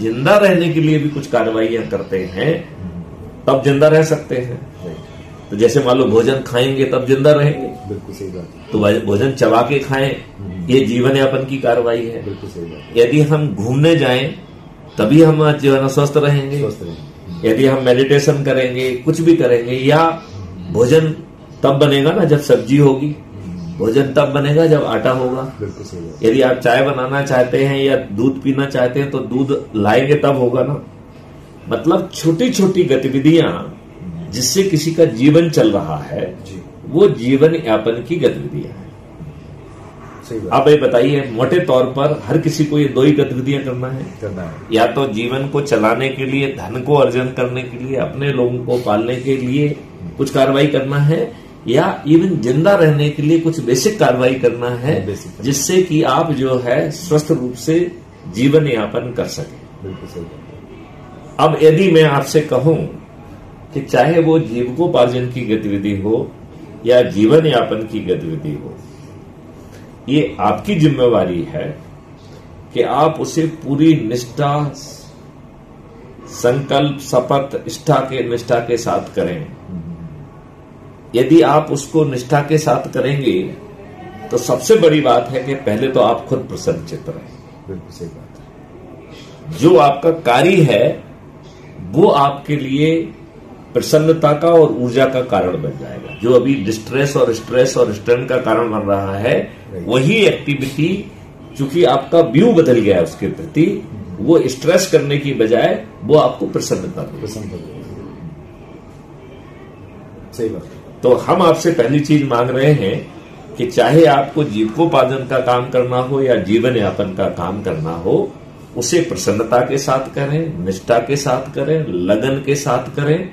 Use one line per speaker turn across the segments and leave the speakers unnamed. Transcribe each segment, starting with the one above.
जिंदा रहने के लिए भी कुछ कार्रवाइयां करते हैं तब जिंदा रह सकते हैं। तो जैसे मान लो भोजन खाएंगे तब जिंदा रहेंगे।
बिल्कुल सही बात।
तो भोजन चबा के खाएं, ये जीवन यापन की कार्रवाई है।
बिल्कुल सही बात।
यदि हम घूमने जाएं तभी हम जो है ना स्वस्थ रहेंगे। यदि हम मेडिटेशन करेंगे, कुछ भी करेंगे, या भोजन तब बनेगा ना जब सब्जी होगी, भोजन तब बनेगा जब आटा होगा।
बिल्कुल सही बात।
यदि आप चाय बनाना चाहते हैं या दूध पीना चाहते हैं तो दूध लाएंगे तब होगा ना। मतलब छोटी छोटी गतिविधियां जिससे किसी का जीवन चल रहा है, वो जीवन यापन की गतिविधियां हैं। आप ये बताइए, मोटे तौर पर हर किसी को ये दो ही गतिविधियां करना है। या तो जीवन को चलाने के लिए, धन को अर्जन करने के लिए, अपने लोगों को पालने के लिए कुछ कार्रवाई करना है, या इवन जिंदा रहने के लिए कुछ बेसिक कार्रवाई करना है जिससे कि आप जो है स्वस्थ रूप से जीवन यापन कर सके।
बिल्कुल सही।
अब यदि मैं आपसे कहूं कि चाहे वो जीविकोपार्जन की गतिविधि हो या जीवन यापन की गतिविधि हो, ये आपकी जिम्मेवारी है कि आप उसे पूरी निष्ठा, संकल्प, शपथ, निष्ठा के साथ करें। यदि आप उसको निष्ठा के साथ करेंगे तो सबसे बड़ी बात है कि पहले तो आप खुद प्रसन्नचित्त रहें।
बिल्कुल सही बात है।
जो आपका कार्य है वो आपके लिए प्रसन्नता का और ऊर्जा का कारण बन जाएगा। जो अभी डिस्ट्रेस और स्ट्रेस और स्ट्रेन का कारण बन रहा है, वही एक्टिविटी, चूंकि आपका व्यू बदल गया है उसके प्रति, वो स्ट्रेस करने की बजाय वो आपको प्रसन्नता देगा।
सही बात।
तो हम आपसे पहली चीज मांग रहे हैं कि चाहे आपको जीविकोपार्जन का काम करना हो या जीवन यापन का काम करना हो, उसे प्रसन्नता के साथ करें, निष्ठा के साथ करें, लगन के साथ करें,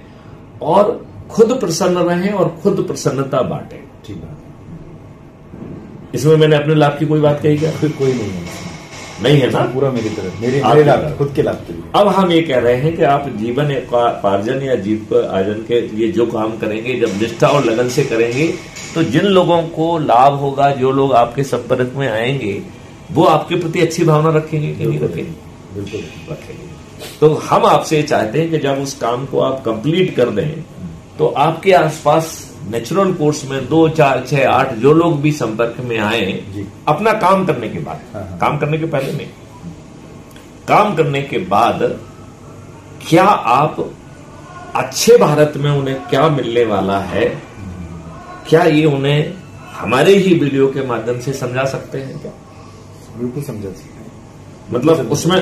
और खुद प्रसन्न रहें और खुद प्रसन्नता बांटें।
ठीक है।
इसमें मैंने अपने लाभ की कोई बात कही क्या?
कोई नहीं है।
नहीं है ना?
पूरा मेरी तरफ, मेरे लाभ, खुद के लाभ के लिए।
अब हम ये कह रहे हैं कि आप जीवन पार्जन या जीविकोपार्जन के लिए जो काम करेंगे, जब निष्ठा और लगन से करेंगे, तो जिन लोगों को लाभ होगा, जो लोग आपके संपर्क में आएंगे, वो आपके प्रति अच्छी भावना रखेंगे कि नहीं रखेंगे?
बिल्कुल
रखेंगे। तो हम आपसे चाहते हैं कि जब उस काम को आप कंप्लीट कर दें तो आपके आसपास नेचुरल कोर्स में 2, 4, 6, 8 जो लोग भी संपर्क में आए, अपना काम करने के बाद, काम करने के पहले नहीं, काम करने के बाद क्या आप अच्छे भारत में उन्हें क्या मिलने वाला है, क्या ये उन्हें हमारे ही वीडियो के माध्यम से समझा सकते हैं क्या?
बिल्कुल समझा सकते हैं।
मतलब उसमें